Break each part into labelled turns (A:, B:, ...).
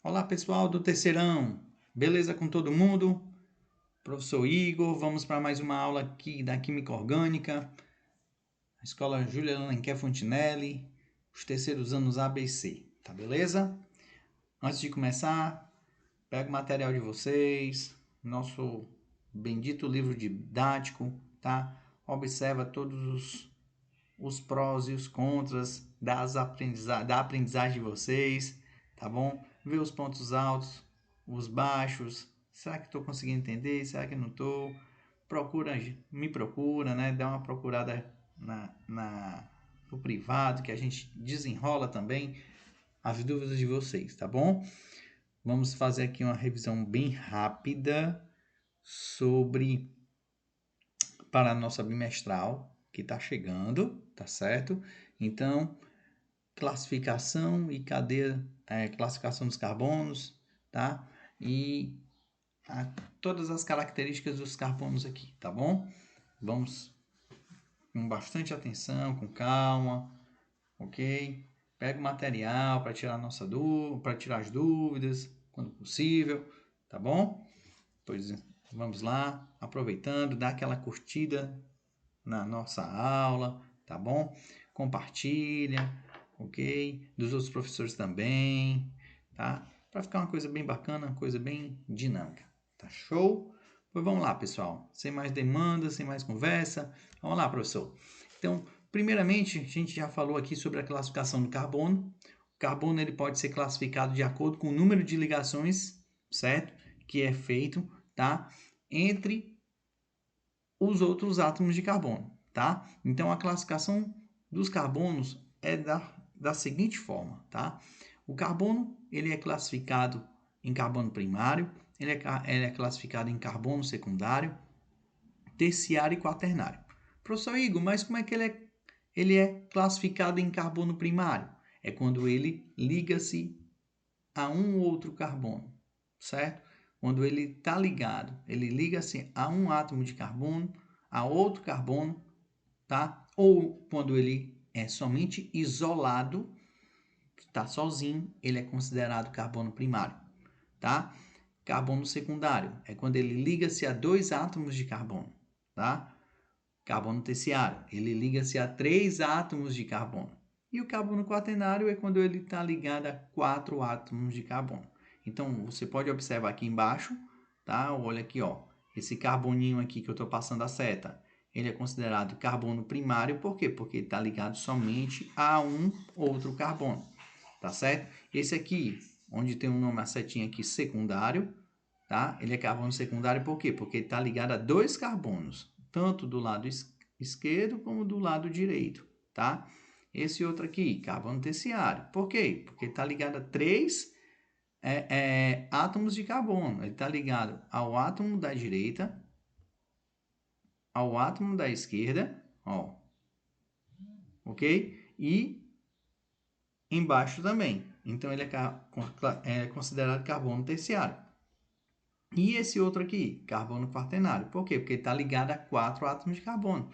A: Olá pessoal do terceirão, beleza com todo mundo? Professor Igor, vamos para mais uma aula aqui da Química Orgânica, a Escola Júlia Alenquer Fontinelli, os terceiros anos ABC, tá beleza? Antes de começar, pega o material de vocês, nosso bendito livro didático, tá? Observa todos os prós e os contras da aprendizagem de vocês, tá bom? Vê os pontos altos, os baixos. Será que estou conseguindo entender? Será que não estou? Me procura, né? Dá uma procurada no privado, que a gente desenrola também as dúvidas de vocês, tá bom? Vamos fazer aqui uma revisão bem rápida para a nossa bimestral, que está chegando, tá certo? Então, classificação e classificação dos carbonos, tá? E todas as características dos carbonos aqui, tá bom? Vamos com bastante atenção, com calma, ok? Pega o material para tirar para tirar as dúvidas, quando possível, tá bom? Pois vamos lá, aproveitando, dá aquela curtida na nossa aula, tá bom? Compartilha, ok? Dos outros professores também, tá? Para ficar uma coisa bem bacana, uma coisa bem dinâmica, tá show? Pois vamos lá, pessoal. Sem mais demandas, sem mais conversa. Vamos lá, professor. Então, primeiramente, a gente já falou aqui sobre a classificação do carbono. O carbono ele pode ser classificado de acordo com o número de ligações, certo? Que é feito, tá? Entre os outros átomos de carbono, tá? Então, a classificação dos carbonos é da seguinte forma, tá? O carbono, ele é classificado em carbono primário, ele é classificado em carbono secundário, terciário e quaternário. Professor Igor, mas como é que ele é classificado em carbono primário? É quando ele liga-se a um outro carbono, certo? Quando ele está ligado, ele liga-se a um átomo de carbono, a outro carbono, tá? Ou quando ele é somente isolado, está sozinho, ele é considerado carbono primário, tá? Carbono secundário é quando ele liga-se a dois átomos de carbono, tá? Carbono terciário, ele liga-se a três átomos de carbono. E o carbono quaternário é quando ele está ligado a quatro átomos de carbono. Então, você pode observar aqui embaixo, tá? Olha aqui, ó. Esse carboninho aqui que eu estou passando a seta, ele é considerado carbono primário, por quê? Porque ele está ligado somente a um outro carbono, tá certo? Esse aqui, onde tem o nome, a setinha aqui, secundário, tá? Ele é carbono secundário por quê? Porque ele está ligado a dois carbonos, tanto do lado esquerdo como do lado direito, tá? Esse outro aqui, carbono terciário. Por quê? Porque está ligado a três átomos de carbono. Ele está ligado ao átomo da direita, ao átomo da esquerda, ó, ok? E embaixo também. Então, ele é considerado carbono terciário. E esse outro aqui, carbono quaternário. Por quê? Porque ele está ligado a quatro átomos de carbono.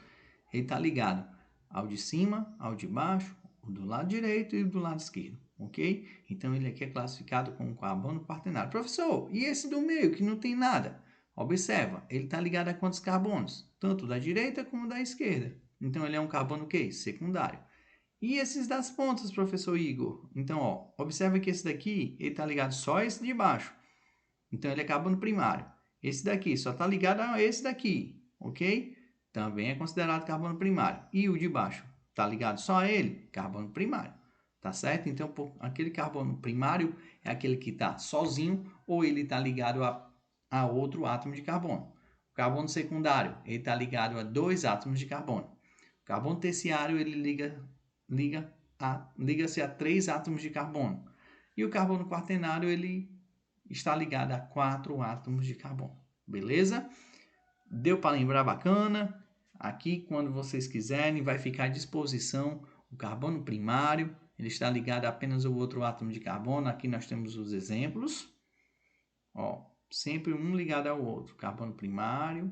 A: Ele está ligado ao de cima, ao de baixo, o do lado direito e do lado esquerdo, ok? Então, ele aqui é classificado como carbono quaternário. Professor, e esse do meio, que não tem nada? Observa, ele está ligado a quantos carbonos? Tanto da direita como da esquerda. Então, ele é um carbono o quê? Secundário. E esses das pontas, professor Igor? Então, ó, observa que esse daqui, ele está ligado só a esse de baixo. Então, ele é carbono primário. Esse daqui só está ligado a esse daqui, ok? Também é considerado carbono primário. E o de baixo está ligado só a ele? Carbono primário. Tá certo? Então, aquele carbono primário é aquele que está sozinho ou ele está ligado a outro átomo de carbono. O carbono secundário, ele está ligado a dois átomos de carbono. O carbono terciário, ele liga-se a três átomos de carbono. E o carbono quaternário, ele está ligado a quatro átomos de carbono. Beleza? Deu para lembrar bacana? Aqui, quando vocês quiserem, vai ficar à disposição o carbono primário. Ele está ligado a apenas ao outro átomo de carbono. Aqui nós temos os exemplos. Ó, sempre um ligado ao outro. Carbono primário.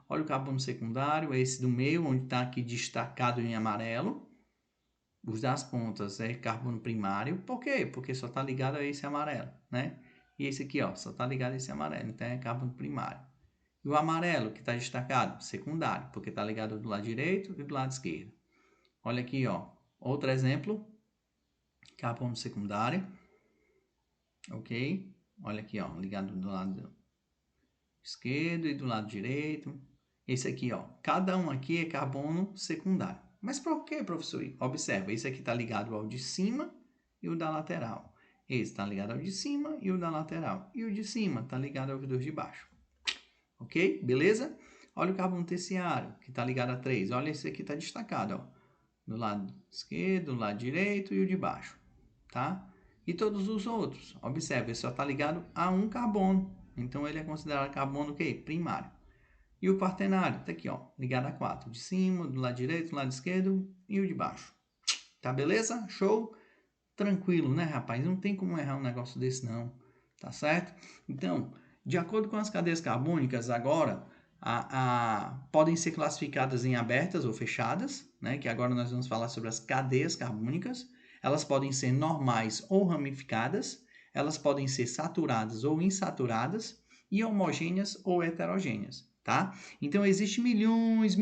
A: Olha o carbono secundário, é esse do meio, onde está aqui destacado em amarelo. Os das pontas é carbono primário. Por quê? Porque só está ligado a esse amarelo, né? E esse aqui, ó, só está ligado a esse amarelo. Então, é carbono primário. E o amarelo, que está destacado, secundário, porque está ligado do lado direito e do lado esquerdo. Olha aqui, ó. Outro exemplo. Carbono secundário. Ok? Olha aqui, ó. Ligado do lado esquerdo e do lado direito. Esse aqui, ó. Cada um aqui é carbono secundário. Mas por quê, professor? Observa, esse aqui está ligado ao de cima e o da lateral. Esse está ligado ao de cima e o da lateral. E o de cima está ligado aos dois de baixo. Ok? Beleza? Olha o carbono terciário, que está ligado a 3. Olha, esse aqui está destacado, ó. Do lado esquerdo, do lado direito e o de baixo. Tá? E todos os outros. Observe, ele só está ligado a um carbono. Então, ele é considerado carbono o quê? Primário. E o quaternário, está aqui, ó, ligado a 4. De cima, do lado direito, do lado esquerdo e o de baixo. Tá beleza? Show? Tranquilo, né, rapaz? Não tem como errar um negócio desse, não. Tá certo? Então, de acordo com as cadeias carbônicas, agora, podem ser classificadas em abertas ou fechadas, né? Que agora nós vamos falar sobre as cadeias carbônicas. Elas podem ser normais ou ramificadas. Elas podem ser saturadas ou insaturadas. E homogêneas ou heterogêneas, tá? Então, existem milhões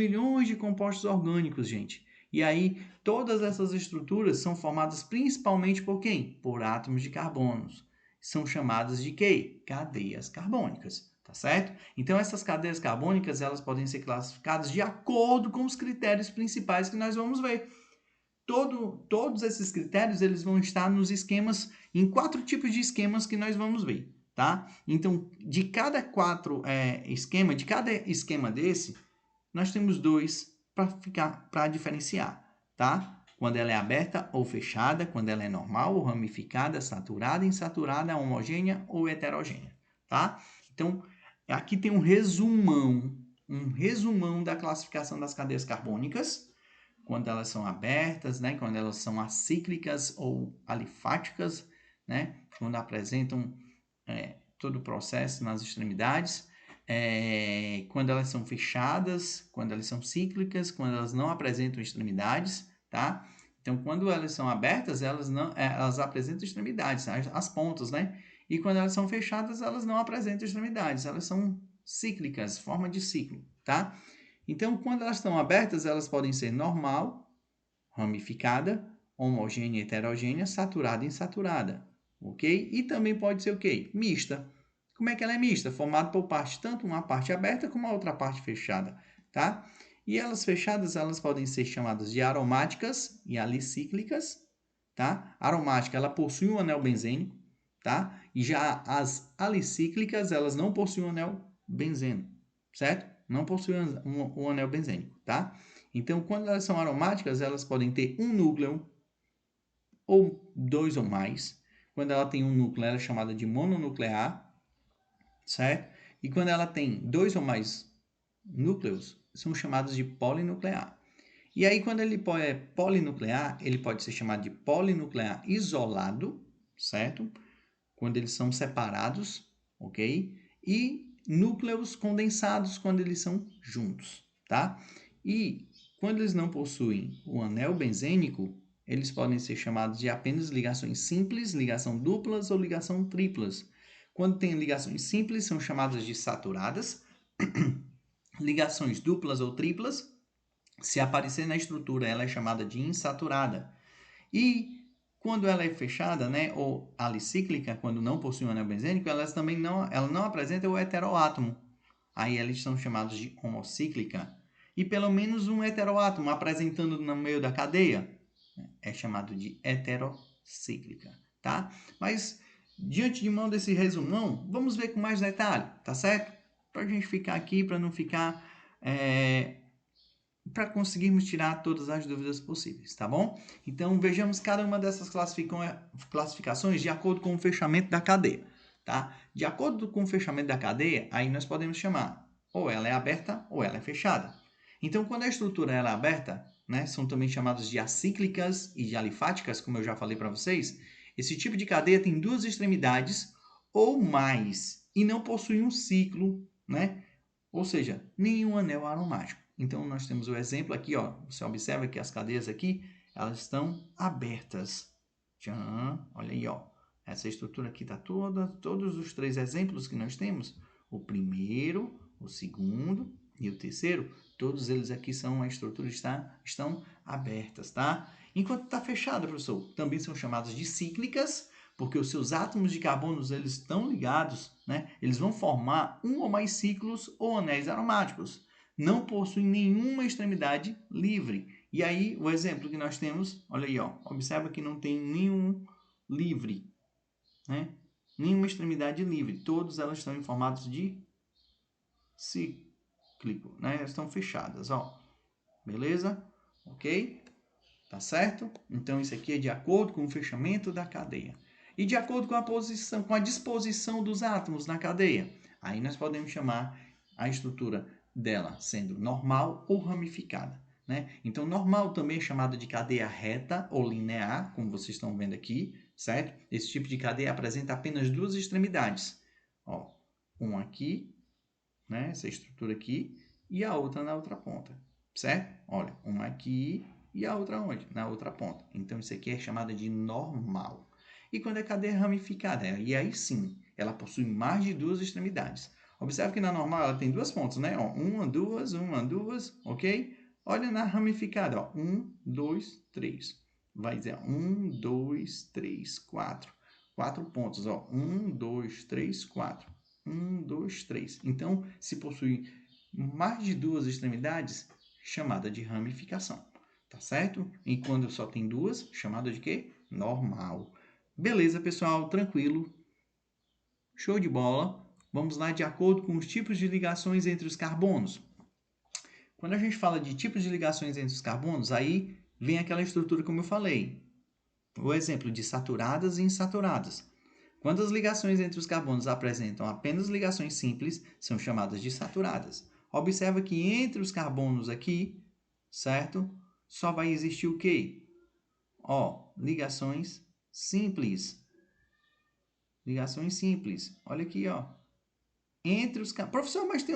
A: de compostos orgânicos, gente. E aí, todas essas estruturas são formadas principalmente por quem? Por átomos de carbonos. São chamadas de quê? Cadeias carbônicas, tá certo? Então, essas cadeias carbônicas, elas podem ser classificadas de acordo com os critérios principais que nós vamos ver. Todos esses critérios, eles vão estar nos esquemas, em 4 tipos de esquemas que nós vamos ver, tá? Então, de cada esquema desse, nós temos 2 para diferenciar, tá? Quando ela é aberta ou fechada, quando ela é normal ou ramificada, saturada, insaturada, homogênea ou heterogênea, tá? Então, aqui tem um resumão da classificação das cadeias carbônicas, quando elas são abertas, né? Quando elas são acíclicas ou alifáticas, né? Quando apresentam todo o processo nas extremidades, quando elas são fechadas, quando elas são cíclicas, quando elas não apresentam extremidades, tá? Então, quando elas são abertas, elas apresentam extremidades, as pontas, né? E quando elas são fechadas, elas não apresentam extremidades, elas são cíclicas, forma de ciclo, tá? Então, quando elas estão abertas, elas podem ser normal, ramificada, homogênea, heterogênea, saturada e insaturada, ok? E também pode ser o quê? Mista. Como é que ela é mista? Formada por tanto uma parte aberta como a outra parte fechada, tá? E elas fechadas, elas podem ser chamadas de aromáticas e alicíclicas, tá? Aromática, ela possui um anel benzênico, tá? E já as alicíclicas, elas não possuem um anel benzeno, certo? Não possuem um anel benzênico, tá? Então, quando elas são aromáticas, elas podem ter um núcleo ou 2 ou mais. Quando ela tem um núcleo, ela é chamada de mononuclear, certo? E quando ela tem 2 ou mais núcleos, são chamados de polinuclear. E aí, quando ele é polinuclear, ele pode ser chamado de polinuclear isolado, certo? Quando eles são separados, ok? E núcleos condensados quando eles são juntos, tá? E quando eles não possuem o anel benzênico, eles podem ser chamados de apenas ligações simples, ligação duplas ou ligação triplas. Quando tem ligações simples, são chamadas de saturadas. Ligações duplas ou triplas, se aparecer na estrutura, ela é chamada de insaturada. E quando ela é fechada, né, ou alicíclica, quando não possui um anel benzênico, ela não apresenta o heteroátomo. Aí eles são chamados de homocíclica. E pelo menos um heteroátomo apresentando no meio da cadeia é chamado de heterocíclica, tá? Mas diante de mão desse resumão, vamos ver com mais detalhe, tá certo? Para a gente ficar aqui, para não ficar para conseguirmos tirar todas as dúvidas possíveis, tá bom? Então, vejamos cada uma dessas classificações de acordo com o fechamento da cadeia, tá? De acordo com o fechamento da cadeia, aí nós podemos chamar ou ela é aberta ou ela é fechada. Então, quando a estrutura ela é aberta, né, são também chamadas de acíclicas e de alifáticas, como eu já falei para vocês, esse tipo de cadeia tem 2 extremidades ou mais e não possui um ciclo, né? Ou seja, nenhum anel aromático. Então, nós temos o exemplo aqui, ó. Você observa que as cadeias aqui, Elas estão abertas. Tchan, olha aí, ó. Essa estrutura aqui está todos os 3 exemplos que nós temos. O primeiro, o segundo e o terceiro, todos eles aqui são a estrutura estão abertas, tá? Enquanto está fechada, professor, também são chamadas de cíclicas, porque os seus átomos de carbono eles estão ligados, né? Eles vão formar um ou mais ciclos ou anéis aromáticos. Não possuem nenhuma extremidade livre. E aí, o exemplo que nós temos, olha aí, ó, observa que não tem nenhum livre, né? Nenhuma extremidade livre. Todas elas estão em formatos de cíclico, né? Elas estão fechadas, ó. Beleza? Ok? Tá certo? Então, isso aqui é de acordo com o fechamento da cadeia. E de acordo com com a disposição dos átomos na cadeia. Aí nós podemos chamar a estrutura dela sendo normal ou ramificada, né? Então, normal também é chamado de cadeia reta ou linear, como vocês estão vendo aqui, certo? Esse tipo de cadeia apresenta apenas 2 extremidades. Ó, um aqui, né? Essa estrutura aqui, e a outra na outra ponta, certo? Olha, uma aqui e a outra onde? Na outra ponta. Então, isso aqui é chamado de normal. E quando a cadeia é ramificada, e aí sim, ela possui mais de 2 extremidades. Observe que na normal ela tem 2 pontas, né? Ó, uma, duas, ok? Olha na ramificada, ó, 1, 2, 3. Vai dizer 1, 2, 3, 4. 4 pontos, ó, 1, 2, 3, 4. 1, 2, 3. Então, se possui mais de 2 extremidades, chamada de ramificação. Tá certo? E quando só tem 2, chamada de quê? Normal. Beleza, pessoal? Tranquilo. Show de bola. Vamos lá de acordo com os tipos de ligações entre os carbonos. Quando a gente fala de tipos de ligações entre os carbonos, aí vem aquela estrutura como eu falei. O exemplo de saturadas e insaturadas. Quando as ligações entre os carbonos apresentam apenas ligações simples, são chamadas de saturadas. Observa que entre os carbonos aqui, certo? Só vai existir o quê? Ó, ligações simples. Ligações simples. Olha aqui, ó. Entre os carbonos. Professor, mas tem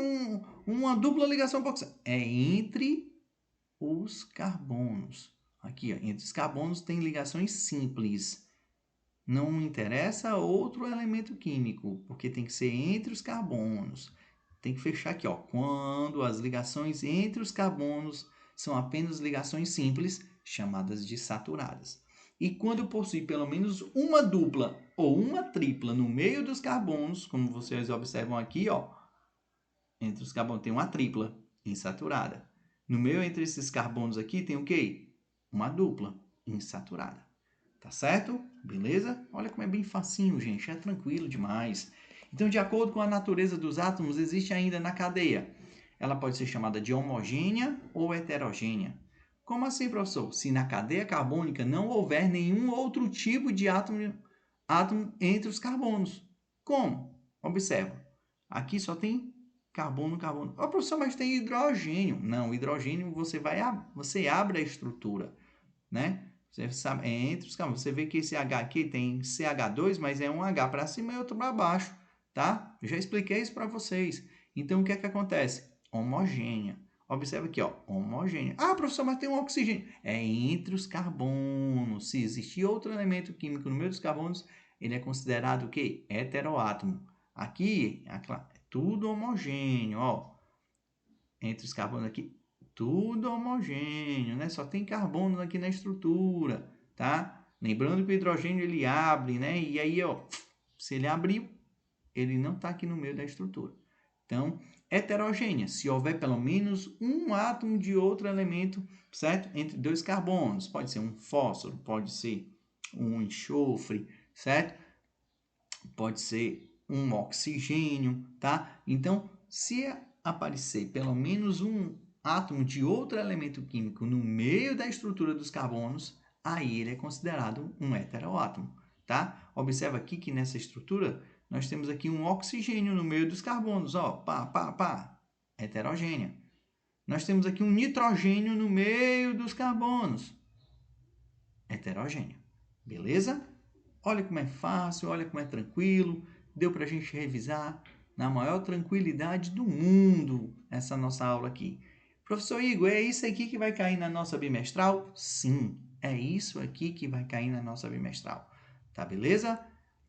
A: uma dupla ligação bauxita. É entre os carbonos. Aqui, ó. Entre os carbonos tem ligações simples. Não interessa outro elemento químico, porque tem que ser entre os carbonos. Tem que fechar aqui, ó. Quando as ligações entre os carbonos são apenas ligações simples, chamadas de saturadas. E quando possui pelo menos uma dupla ou uma tripla no meio dos carbonos, como vocês observam aqui, ó, entre os carbonos tem uma tripla insaturada. No meio entre esses carbonos aqui tem o quê? Uma dupla insaturada. Tá certo? Beleza? Olha como é bem facinho, gente. É tranquilo demais. Então, de acordo com a natureza dos átomos, existe ainda na cadeia. Ela pode ser chamada de homogênea ou heterogênea. Como assim, professor? Se na cadeia carbônica não houver nenhum outro tipo de átomo entre os carbonos. Como? Observa. Aqui só tem carbono, carbono. Oh, professor, mas tem hidrogênio. Não, hidrogênio você abre a estrutura, né? Você sabe, entre os carbonos. Você vê que esse H aqui tem CH2, mas é um H para cima e outro para baixo, tá? Eu já expliquei isso para vocês. Então, o que é que acontece? Homogênea. Observa aqui, ó, homogênea. Ah, professor, mas tem um oxigênio. É entre os carbonos. Se existir outro elemento químico no meio dos carbonos, ele é considerado o quê? Heteroátomo. Aqui, é tudo homogêneo, ó. Entre os carbonos aqui, tudo homogêneo, né? Só tem carbono aqui na estrutura, tá? Lembrando que o hidrogênio ele abre, né? E aí, ó, se ele abriu, ele não está aqui no meio da estrutura. Então, heterogênea, se houver pelo menos um átomo de outro elemento, certo? Entre 2 carbonos, pode ser um fósforo, pode ser um enxofre, certo? Pode ser um oxigênio, tá? Então, se aparecer pelo menos um átomo de outro elemento químico no meio da estrutura dos carbonos, aí ele é considerado um heteroátomo, tá? Observa aqui que nessa estrutura nós temos aqui um oxigênio no meio dos carbonos, ó, pá, heterogênea. Nós temos aqui um nitrogênio no meio dos carbonos, heterogêneo, beleza? Olha como é fácil, olha como é tranquilo, deu para a gente revisar na maior tranquilidade do mundo essa nossa aula aqui. Professor Igor, é isso aqui que vai cair na nossa bimestral? Sim, é isso aqui que vai cair na nossa bimestral. Tá beleza?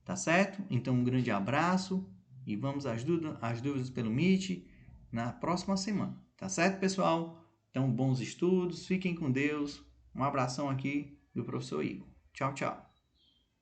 A: Tá certo? Então, um grande abraço e vamos às dúvidas pelo Meet na próxima semana. Tá certo, pessoal? Então, bons estudos, fiquem com Deus. Um abração aqui do professor Igor. Tchau, tchau.